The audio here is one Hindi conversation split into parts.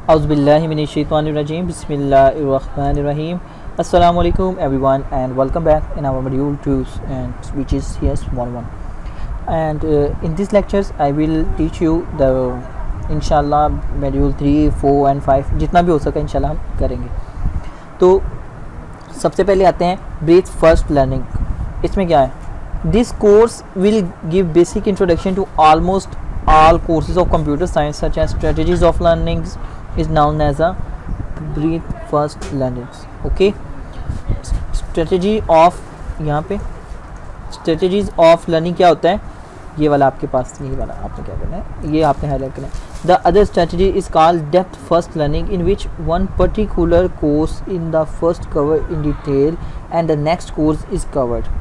Auzubillahiminash-shaytanir-rajim. Bismillahir-rahmanir-rahim. Assalamu alaikum everyone and welcome back in our module 2 and which is CS11. And in these lectures I will teach you the inshallah module 3, 4 and 5 जितना भी हो सके इंशाल्लाह हम करेंगे। तो सबसे पहले आते हैं ब्रीथ फर्स्ट लर्निंग। इसमें क्या है? This course will give basic introduction to almost all courses of computer science such as strategies of learning is known as a breathe first learning. Okay, strategy of यहाँ पे strategies of learning क्या होता है? ये वाला आपके पास, ये वाला आपने क्या करना है, ये आपने हाईलाइट करना है। The other strategy is called depth first learning, in which one particular course in the first cover in detail and the next course is covered.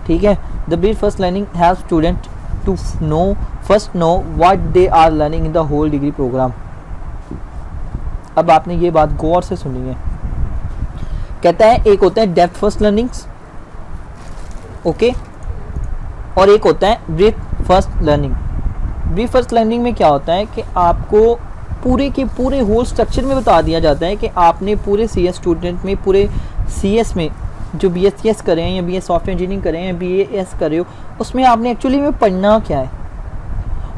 ठीक है, the breathe first learning helps student to know what they are learning in the whole degree program. अब आपने ये बात गौर से सुनी है। कहता है एक होता है डेप्थ फर्स्ट लर्निंग्स, ओके, और एक होता है breath first learning. Breath first learning में क्या होता है कि आपको पूरे के पूरे होल स्ट्रक्चर में बता दिया जाता है कि आपने पूरे CS स्टूडेंट में, पूरे CS में जो BSc कर रहे हैं या BS सॉफ्टवेयर इंजीनियरिंग कर रहे हैं, BAS कर रहे हो, उसमें आपने एक्चुअली में पढ़ना क्या है।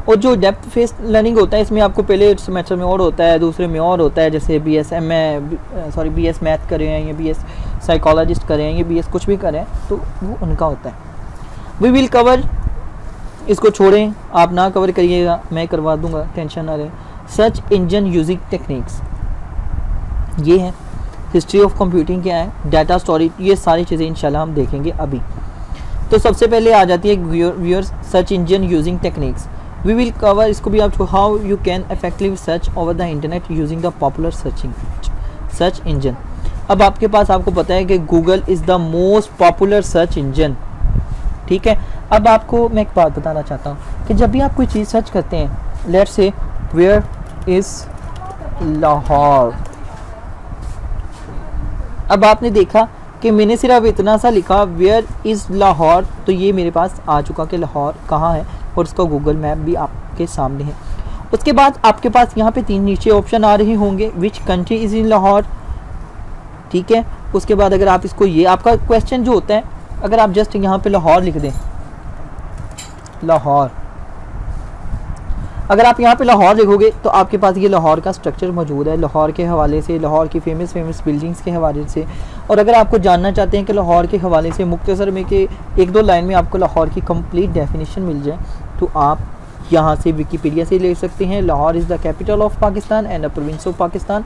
और जो डेप्थ फेस लर्निंग होता है इसमें आपको पहले सेमेस्टर में और होता है, दूसरे में और होता है, जैसे BS मैथ कर रहे हैं या BS साइकोलॉजिस्ट कर रहे हैं या BS कुछ भी कर रहे हैं, तो वो उनका होता है। वी विल कवर, इसको छोड़ें, आप ना कवर करिएगा, मैं करवा दूंगा, टेंशन ना रहे। सर्च इंजन यूजिंग टेक्निक्स, ये है। हिस्ट्री ऑफ कंप्यूटिंग क्या है, डाटा स्टोरेज, ये सारी चीज़ें इंशाल्लाह हम देखेंगे अभी। तो सबसे पहले आ जाती है viewers search engine using techniques. We will cover, इसको भी आप how you can effectively search over the internet using the popular search engine. अब आपके पास, आपको पता है कि Google is the most popular search engine, ठीक है। अब आपको मैं एक बात बताना चाहता हूँ कि जब भी आप कोई चीज़ सर्च करते हैं, let's say where is Lahore, अब आपने देखा कि मैंने सिर्फ इतना सा लिखा वेयर इज़ लाहौर, तो ये मेरे पास आ चुका कि लाहौर कहाँ है और उसका गूगल मैप भी आपके सामने है। उसके बाद आपके पास यहाँ पे 3 नीचे ऑप्शन आ रहे होंगे, which country is in Lahore, ठीक है। उसके बाद अगर आप इसको, ये आपका क्वेश्चन जो होता है, अगर आप जस्ट यहाँ पे लाहौर लिख दें, लाहौर, अगर आप यहाँ पे लाहौर लिखोगे तो आपके पास ये लाहौर का स्ट्रक्चर मौजूद है, लाहौर के हवाले से, लाहौर की फेमस बिल्डिंग्स के हवाले से। और अगर आपको जानना चाहते हैं कि लाहौर के हवाले से मुख्तसर में कि 1-2 लाइन में आपको लाहौर की कंप्लीट डेफिनेशन मिल जाए, तो आप यहाँ से विकीपीडिया से ले सकते हैं। Lahore is the capital of Pakistan and the province of Pakistan.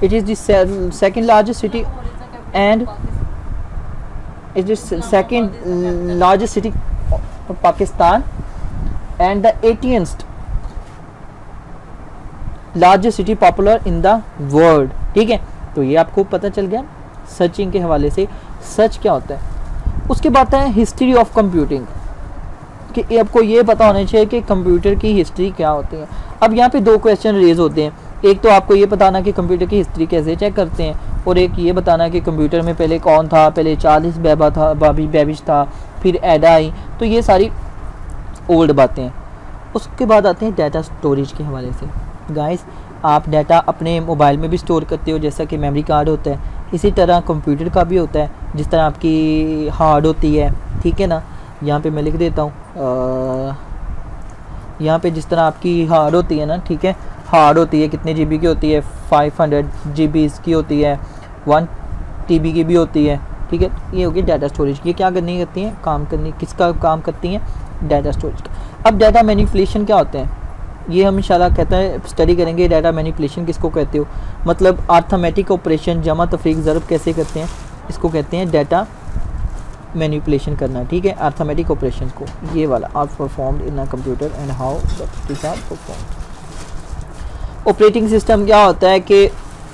It is the second largest city and it is second largest city of Pakistan and the 80th largest city popular in the world, ठीक है। तो ये आपको पता चल गया सर्चिंग के हवाले से सर्च क्या होता है। उसके बाद है हिस्ट्री ऑफ कंप्यूटिंग, कि आपको ये पता होना चाहिए कि कंप्यूटर की हिस्ट्री क्या होती है। अब यहाँ पे 2 क्वेश्चन रेज होते हैं, एक तो आपको ये बताना कि कंप्यूटर की हिस्ट्री कैसे चेक करते हैं, और एक ये बताना कि कंप्यूटर में पहले कौन था, पहले चार्ल्स बेबेज था, फिर एडा आई, तो ये सारी ओल्ड बातें हैं। उसके बाद आते हैं डाटा स्टोरेज के हवाले से। गाइस, आप डाटा अपने मोबाइल में भी स्टोर करते हो, जैसा कि मेमोरी कार्ड होता है, इसी तरह कंप्यूटर का भी होता है, जिस तरह आपकी हार्ड होती है, ठीक है ना। यहाँ पे मैं लिख देता हूँ, यहाँ पे जिस तरह आपकी हार्ड होती है ना, ठीक है, हार्ड होती है, कितने GB की होती है, 500 GB की होती है, 1 TB की भी होती है, ठीक है। ये होगी डाटा स्टोरेज। ये क्या करती हैं, काम करनी, किसका काम करती हैं, डाटा स्टोरेज का। अब डाटा मैनिपुलेशन क्या होते हैं, ये हम इंशाल्लाह कहते हैं स्टडी करेंगे। डाटा मैनिपुलेशन किसको कहते हो, मतलब अर्थमेटिक ऑपरेशन, जमा तफरीक ज़रब कैसे करते हैं, इसको कहते हैं डाटा मैनिपुलेशन करना, ठीक है, अर्थमेटिक ऑपरेशन को। ये वाला are performed in a computer and how the performed. Operating system क्या होता है कि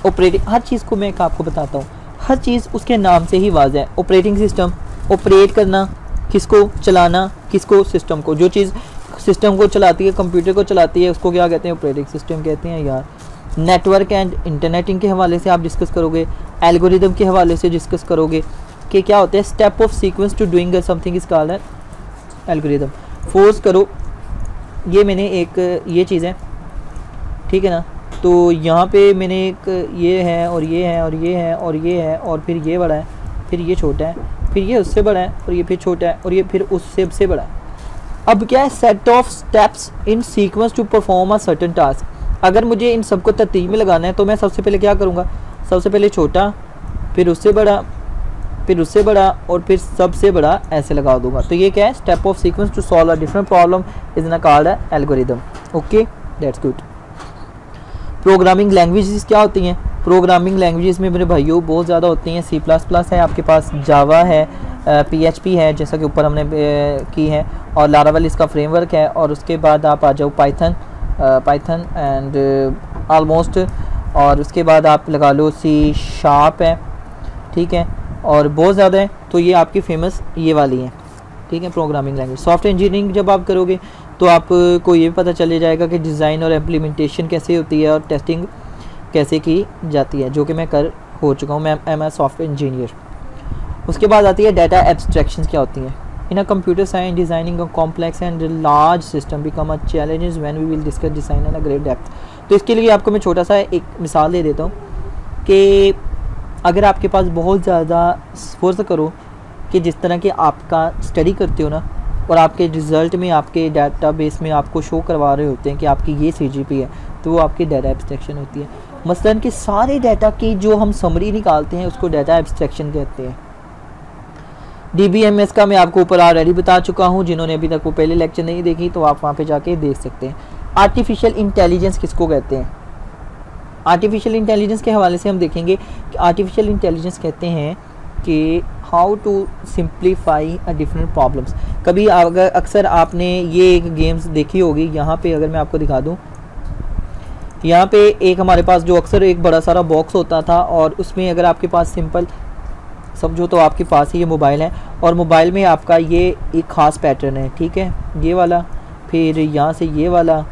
ऑपरेटिंग, हर चीज़ को मैं आपको बताता हूँ, हर चीज़ उसके नाम से ही वाज़ेह है। ऑपरेटिंग सिस्टम, ऑपरेट करना, किसको चलाना, किसको, सिस्टम को। जो चीज़ सिस्टम को चलाती है, कंप्यूटर को चलाती है, उसको क्या कहते हैं, ऑपरेटिंग सिस्टम कहते हैं यार। नेटवर्क एंड इंटरनेटिंग के हवाले से आप डिस्कस करोगे, एल्गोरिदम के हवाले से डिस्कस करोगे कि क्या होता है, step of sequence to doing something is called algorithm. Force करो, ये मैंने एक ये चीज़ है, ठीक है ना, तो यहाँ पे मैंने एक ये है और ये है और ये है और ये है और फिर ये बड़ा है, फिर ये छोटा है, फिर ये उससे बड़ा है और ये फिर छोटा है और ये फिर उससे बड़ा है। अब क्या है, set of steps in sequence to perform a certain task. अगर मुझे इन सबको तरतीब में लगाना है तो मैं सबसे पहले क्या करूँगा, सबसे पहले छोटा, फिर उससे बड़ा, फिर उससे बड़ा और फिर सबसे बड़ा ऐसे लगा दूंगा। तो ये क्या है, step of sequence to solve a different problem is ना called algorithm. Okay, that's good. Programming languages क्या होती हैं? प्रोग्रामिंग लैंग्वेजेस में मेरे भाइयों बहुत ज़्यादा होती हैं। C++ है आपके पास, जावा है, PHP है जैसा कि ऊपर हमने की है, और लारावेल इसका फ्रेमवर्क है। और उसके बाद आप आ जाओ पाइथन एंड ऑलमोस्ट, और उसके बाद आप लगा लो C# है, ठीक है, और बहुत ज़्यादा है। तो ये आपकी फेमस ये वाली हैं, ठीक है, प्रोग्रामिंग लैंग्वेज। सॉफ्टवेयर इंजीनियरिंग जब आप करोगे तो आपको ये भी पता चल जाएगा कि डिज़ाइन और इम्प्लीमेंटेशन कैसे होती है और टेस्टिंग कैसे की जाती है, जो कि मैं कर हो चुका हूँ, मैं एम ए सॉफ्टवेयर इंजीनियर। उसके बाद आती है डाटा एब्स्ट्रैक्शंस क्या होती हैं। In a computer science designing a complex and large system become a challenges when we will discuss design in a great depth. तो इसके लिए आपको मैं छोटा सा एक मिसाल दे देता हूँ कि अगर आपके पास बहुत ज़्यादा फोर्स करो कि जिस तरह के आपका स्टडी करते हो ना, और आपके रिज़ल्ट में आपके डाटाबेस में आपको शो करवा रहे होते हैं कि आपकी ये CGP है, तो वो आपकी डाटा एब्स्ट्रैक्शन होती है। मसलन कि सारे डाटा की जो हम समरी निकालते हैं उसको डाटा एब्स्ट्रैक्शन कहते हैं। DBMS का मैं आपको ऊपर ऑलरेडी बता चुका हूँ, जिन्होंने अभी तक वो पहले लेक्चर नहीं देखी तो आप वहाँ पे जाके देख सकते हैं। आर्टिफिशियल इंटेलिजेंस किसको कहते हैं? आर्टिफिशियल इंटेलिजेंस के हवाले से हम देखेंगे कि आर्टिफिशियल इंटेलिजेंस कहते हैं कि how to simplify a different problems. कभी अगर अक्सर आपने ये एक गेम्स देखी होगी, यहाँ पे अगर मैं आपको दिखा दूँ, यहाँ पे एक हमारे पास जो अक्सर एक बड़ा सारा बॉक्स होता था, और उसमें अगर आपके पास सिंपल समझो तो आपके पास ही ये मोबाइल है, और मोबाइल में आपका ये एक ख़ास पैटर्न है, ठीक है, ये वाला, फिर यहाँ से ये वाला,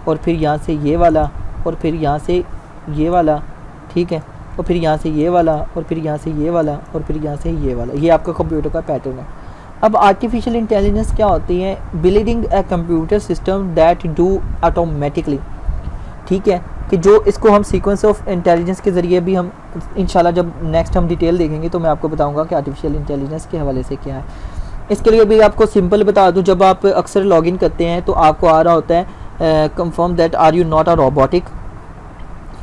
और फिर यहाँ से ये वाला, और फिर यहाँ से ये वाला, ठीक है, और फिर यहाँ से ये वाला, और फिर यहाँ से ये वाला, और फिर यहाँ से ये वाला। ये आपका कंप्यूटर का पैटर्न है। अब आर्टिफिशियल इंटेलिजेंस क्या होती है? Building a computer system that do automatically, ठीक है, कि जो इसको हम सीक्वेंस ऑफ इंटेलिजेंस के ज़रिए भी हम इंशाल्लाह जब नेक्स्ट हम डिटेल देखेंगे तो मैं आपको बताऊंगा कि आर्टिफिशियल इंटेलिजेंस के हवाले से क्या है। इसके लिए भी आपको सिंपल बता दूं, जब आप अक्सर लॉगिन करते हैं तो आपको आ रहा होता है confirm that are you not a robotic,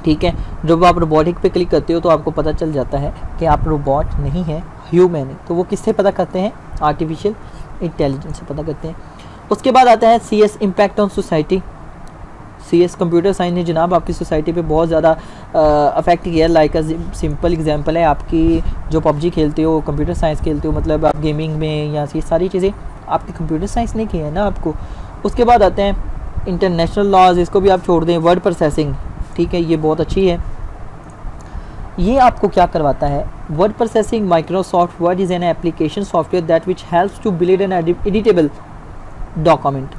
ठीक है। जब आप रोबोटिक पे क्लिक करते हो तो आपको पता चल जाता है कि आप रोबोट नहीं हैं, ह्यूमन है। तो वो किससे पता करते हैं? आर्टिफिशियल इंटेलिजेंस से पता करते हैं। उसके बाद आता है CS impact on society. CS computer science ने जनाब आपकी सोसाइटी पे बहुत ज़्यादा अफेक्ट किया। लाइक सिंपल एग्जांपल है, आपकी जो PUBG खेलते हो, कंप्यूटर साइंस खेलते हो, मतलब आप गेमिंग में या ये सारी चीज़ें आपकी कंप्यूटर साइंस ने की है ना आपको। उसके बाद आते हैं इंटरनेशनल लॉज, इसको भी आप छोड़ दें। वर्ड प्रोसेसिंग, ठीक है, ये बहुत अच्छी है। ये आपको क्या करवाता है? Word processing Microsoft Word is an application software that which helps to build an editable document,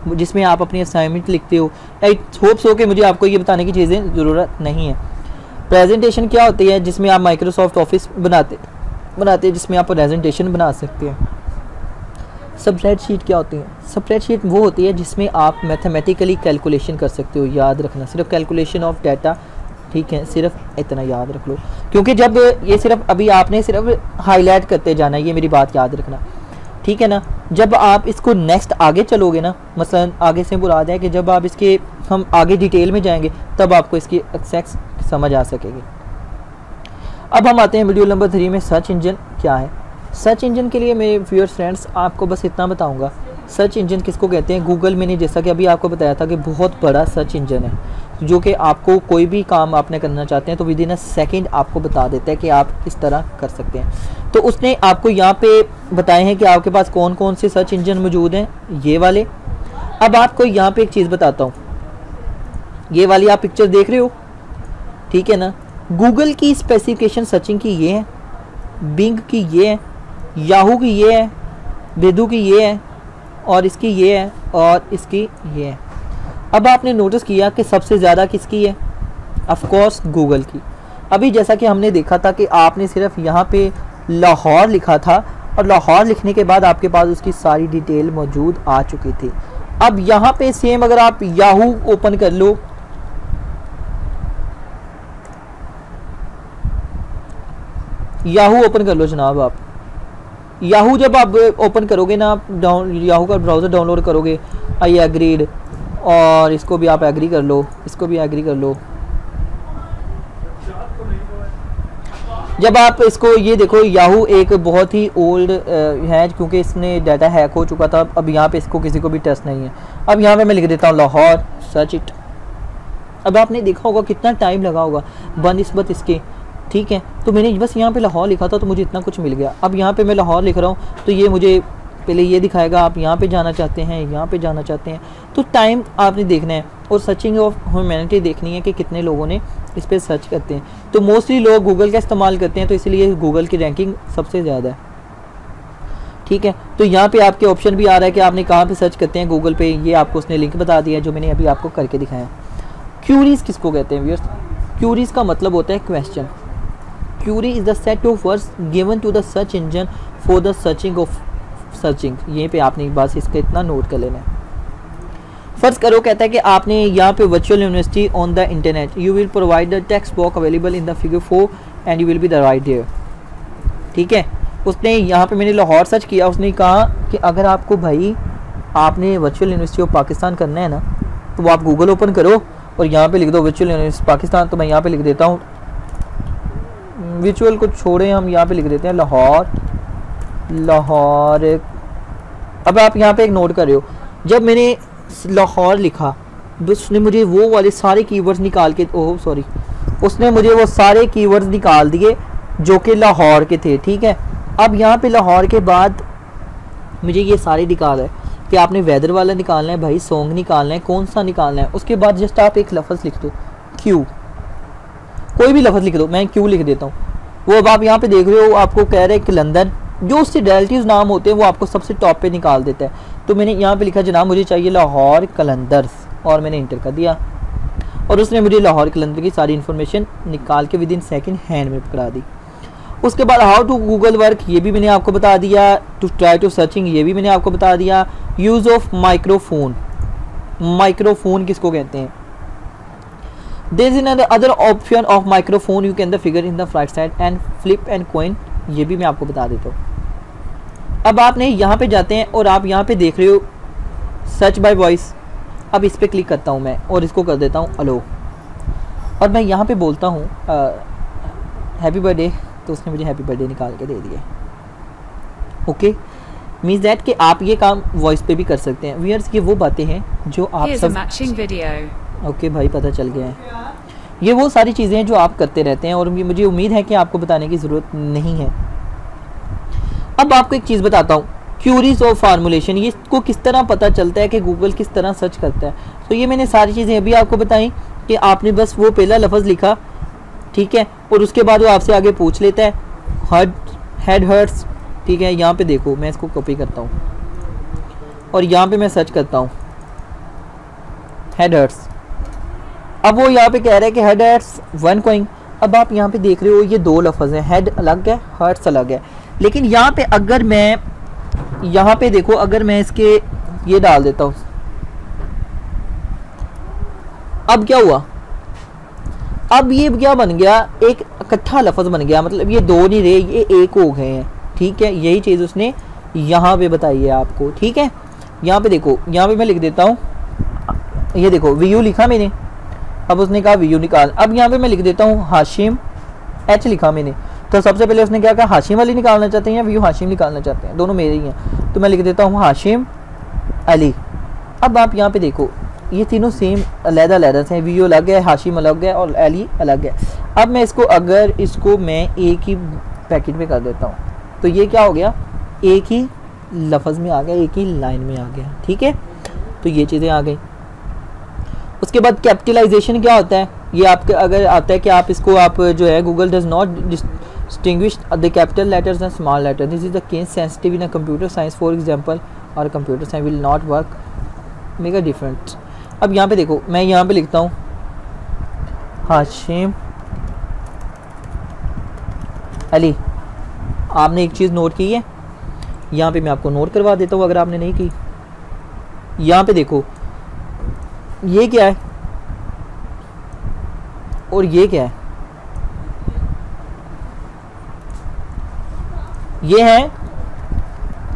जिसमें आप अपनी असाइनमेंट लिखते हो। आई होप सो कि मुझे आपको ये बताने की चीज़ें ज़रूरत नहीं है। प्रेजेंटेशन क्या होती है? जिसमें आप माइक्रोसॉफ्ट ऑफिस बनाते जिसमें आप प्रेजेंटेशन बना सकते हैं। स्प्रेडशीट क्या होती है? स्प्रेडशीट वो होती है जिसमें आप मैथमेटिकली कैलकुलेशन कर सकते हो। याद रखना, सिर्फ कैलकुलेशन ऑफ डाटा, ठीक है, सिर्फ इतना याद रख लो, क्योंकि जब ये सिर्फ अभी आपने सिर्फ हाईलाइट करते जाना है, ये मेरी बात याद रखना, ठीक है ना। जब आप इसको नेक्स्ट आगे चलोगे ना, मसलन आगे से मुराद है कि जब आप इसके हम आगे डिटेल में जाएंगे तब आपको इसकी एक्सेस समझ आ सकेगी। अब हम आते हैं वीडियो नंबर 3 में, सर्च इंजन क्या है। सर्च इंजन के लिए मेरे व्यूअर्स फ्रेंड्स आपको बस इतना बताऊंगा, सर्च इंजन किसको कहते हैं। गूगल मैंने जैसा कि अभी आपको बताया था कि बहुत बड़ा सर्च इंजन है, जो कि आपको कोई भी काम आपने करना चाहते हैं तो विद इन अ सेकेंड आपको बता देता है कि आप इस तरह कर सकते हैं। तो उसने आपको यहाँ पे बताए हैं कि आपके पास कौन कौन से सर्च इंजन मौजूद हैं, ये वाले। अब आपको यहाँ पे एक चीज़ बताता हूँ, ये वाली आप पिक्चर देख रहे हो, ठीक है ना। गूगल की स्पेसिफिकेशन सर्चिंग की ये है, बिंग की ये है, याहू की ये है, बेदू की ये है, और इसकी ये है, और इसकी ये है। अब आपने नोटिस किया कि सबसे ज़्यादा किसकी है? ऑफ कोर्स गूगल की। अभी जैसा कि हमने देखा था कि आपने सिर्फ यहाँ पे लाहौर लिखा था, और लाहौर लिखने के बाद आपके पास उसकी सारी डिटेल मौजूद आ चुकी थी। अब यहाँ पे सेम अगर आप याहू ओपन कर लो, याहू ओपन कर लो जनाब। आप याहू जब आप ओपन करोगे ना, आप याहू का ब्राउज़र डाउनलोड करोगे, आई एग्रीड, और इसको भी आप एग्री कर लो, इसको भी एग्री कर लो। जब आप इसको ये देखो, याहू एक बहुत ही ओल्ड है क्योंकि इसने डाटा हैक हो चुका था। अब यहाँ पे इसको किसी को भी ट्रस्ट नहीं है। अब यहाँ पे मैं लिख देता हूँ लाहौर, सर्च इट। अब आपने देखा होगा कितना टाइम लगा होगा बनस्बत इसके, ठीक है। तो मैंने बस यहाँ पे लाहौर लिखा था तो मुझे इतना कुछ मिल गया। अब यहाँ पे मैं लाहौर लिख रहा हूँ तो ये मुझे पहले ये दिखाएगा आप यहाँ पे जाना चाहते हैं, यहाँ पे जाना चाहते हैं। तो टाइम आपने देखना है और सर्चिंग ऑफ ह्यूमैनिटी देखनी है कि कितने लोगों ने इस पर सर्च करते हैं। तो मोस्टली लोग गूगल का इस्तेमाल करते हैं, तो इसलिए गूगल की रैंकिंग सबसे ज़्यादा है, ठीक है। तो यहाँ पे आपके ऑप्शन भी आ रहा है कि आपने कहाँ पे सर्च करते हैं गूगल पे। ये आपको उसने लिंक बता दिया जो मैंने अभी आपको करके दिखाया। क्यूरीज किसको कहते हैं व्यूअर्स? क्यूरीज का मतलब होता है question. Query is the set of words given to the search engine for the searching of searching. यहीं पे आपने बस इसका इतना नोट कर लेना है। फर्ज करो कहता है कि आपने यहाँ पे virtual university on the internet, you will provide the text book available in the figure 4 and you will be the right there, ठीक है। उसने यहाँ पे मैंने लाहौर सर्च किया, उसने कहा कि अगर आपको भाई आपने वर्चुअल यूनिवर्सिटी ऑफ पाकिस्तान करना है ना, तो वो आप गूगल ओपन करो और यहाँ पे लिख दो वर्चुअल यूनिवर्सिटी पाकिस्तान। तो मैं यहाँ पे लिख देता हूँ, वर्चुअल को छोड़े हम यहाँ पे लिख देते हैं लाहौर, लाहौर। अब आप यहाँ पे एक नोट कर रहे हो, जब मैंने लाहौर लिखा उसने मुझे वो वाले सारे कीवर्ड्स निकाल के, ओह सॉरी, उसने मुझे वो सारे कीवर्ड्स निकाल दिए जो कि लाहौर के थे, ठीक है। अब यहाँ पे लाहौर के बाद मुझे ये सारे निकाल है कि आपने वेदर वाला निकालना है भाई, सॉन्ग निकालना है, कौन सा निकालना है। उसके बाद जस्ट आप एक लफ्ज़ लिख दो, क्यू, कोई भी लफ्ज़ लिख दो, मैं क्यू लिख देता हूँ। वो अब आप यहाँ पे देख रहे हो, आपको कह रहे हैं कि लंदन, जो उससे रिलेटिव नाम होते हैं वो आपको सबसे टॉप पे निकाल देता है। तो मैंने यहाँ पे लिखा जनाब मुझे चाहिए लाहौर कलंदर्स, और मैंने इंटर कर दिया और उसने मुझे लाहौर कलंदर की सारी इन्फॉर्मेशन निकाल के विद इन सेकेंड हैंड में पकड़ा दी। उसके बाद हाउ टू गूगल वर्क, ये भी मैंने आपको बता दिया। टू ट्राई टू सर्चिंग, ये भी मैंने आपको बता दिया। यूज़ ऑफ माइक्रोफोन, माइक्रोफोन किसको कहते हैं? There is another other option of microphone, you can the figure in the right side and flip and coin, ये भी मैं आपको बता देता हूँ। अब आपने यहाँ पे जाते हैं और आप यहाँ पे देख रहे हो सर्च बाय वॉइस। अब इस पर क्लिक करता हूँ मैं और इसको कर देता हूँ अलो, और मैं यहाँ पे बोलता हूँ हैप्पी बर्थडे, तो उसने मुझे हैप्पी बर्थडे निकाल के दे दिया। ओके, मीन्स दैट कि आप ये काम वॉइस पे भी कर सकते हैं। व्यूअर्स ये वो बातें हैं जो आप सब, ओके भाई पता चल गया है, ये वो सारी चीज़ें हैं जो आप करते रहते हैं और मुझे उम्मीद है कि आपको बताने की ज़रूरत नहीं है। अब आपको एक चीज़ बताता हूँ, क्यूरीज और फार्मूलेशन, ये इसको किस तरह पता चलता है कि गूगल किस तरह सर्च करता है। तो ये मैंने सारी चीज़ें अभी आपको बताई कि आपने बस वो पहला लफ्ज़ लिखा, ठीक है, और उसके बाद वो आपसे आगे पूछ लेता है हेड हर्ट्स, ठीक है। यहाँ पे देखो मैं इसको कॉपी करता हूँ और यहाँ पे मैं सर्च करता हूँ हेड हर्ट्स। अब वो यहाँ पे कह रहा है कि हेड हर्ट्स 1 कॉइन। अब आप यहाँ पे देख रहे हो ये दो लफ्ज़ हैं, हेड अलग है, हर्ट्स अलग है। लेकिन यहाँ पे अगर मैं यहाँ पे देखो, अगर मैं इसके ये डाल देता हूँ, अब क्या हुआ? अब ये क्या बन गया? एक इकट्ठा लफ्ज़ बन गया, मतलब ये दो नहीं रहे, ये एक हो गए हैं, ठीक है। यही चीज़ उसने यहाँ पे बताई है आपको, ठीक है। यहाँ पे देखो, यहाँ पे मैं लिख देता हूँ, ये देखो वीयू लिखा मैंने, अब उसने कहा वीयू निकाल। अब यहाँ पे मैं लिख देता हूँ हाशिम, एच लिखा मैंने। तो सबसे पहले उसने क्या कहा, हाशिम अली निकालना चाहते हैं या वीयू हाशिम निकालना चाहते हैं, दोनों मेरे ही हैं। तो मैं लिख देता हूँ हाशिम अली। अब आप यहाँ पे देखो ये तीनों सेम अलग-अलग हैं, वीयू अलग है, हाशिम अलग है और अली अलग है। अब मैं इसको अगर इसको मैं एक ही पैकेट में कर देता हूँ तो ये क्या हो गया, एक ही लफ्ज़ में आ गया, एक ही लाइन में आ गया, ठीक है। तो ये चीज़ें आ गई। उसके बाद कैपिटलाइजेशन क्या होता है, ये आपके अगर आता है कि आप इसको आप जो है Google does not distinguish the capital letters and small letter, this is the case sensitive in a computer science for example, और computer science will not work make a difference. अब यहाँ पे देखो मैं यहाँ पे लिखता हूँ हाशिम अली। आपने एक चीज़ नोट की है, यहाँ पे मैं आपको नोट करवा देता हूँ अगर आपने नहीं की। यहाँ पे देखो ये क्या है और ये क्या है, ये है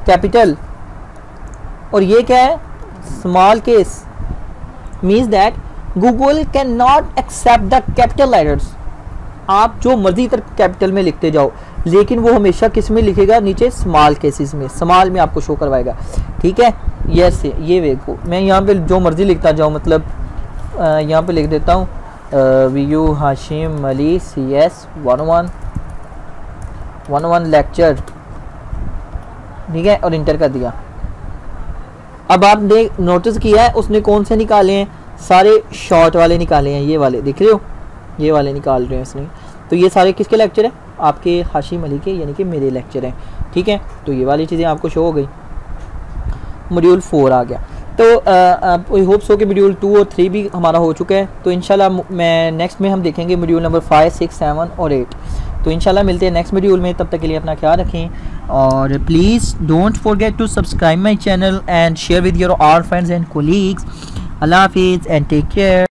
कैपिटल और ये क्या है small case, means that Google can not accept the capital letters. आप जो मर्जी तक कैपिटल में लिखते जाओ लेकिन वो हमेशा किस में लिखेगा, नीचे स्मॉल केसेस में, स्मॉल में आपको शो करवाएगा। ठीक है, यस ये देखो मैं यहाँ पे जो मर्जी लिखता जाऊँ, मतलब यहाँ पे लिख देता हूँ Vu Hashim Ali CS 101 lecture, ठीक है, और इंटर कर दिया। अब आपने नोटिस किया है उसने कौन से निकाले हैं, सारे शॉर्ट वाले निकाले हैं, ये वाले दिख रहे हो, ये वाले निकाल रहे हैं इसने। तो ये सारे किसके लेक्चर हैं, आपके हाशिम अली के, यानी कि मेरे लेक्चर हैं। ठीक है, तो ये वाली चीज़ें आपको शो हो गई। मॉड्यूल 4 आ गया, तो आई होप सो कि मॉड्यूल 2 और 3 भी हमारा हो चुका है। तो इंशाल्लाह मैं नेक्स्ट में हम देखेंगे मॉड्यूल नंबर 5, 6, 7 और 8। तो इंशाल्लाह मिलते हैं नेक्स्ट मॉड्यूल में, तब तक के लिए अपना ख्याल रखें और please don't forget to subscribe my channel and share with your all friends and colleagues. अल्लाह हाफिज़ एंड टेक केयर।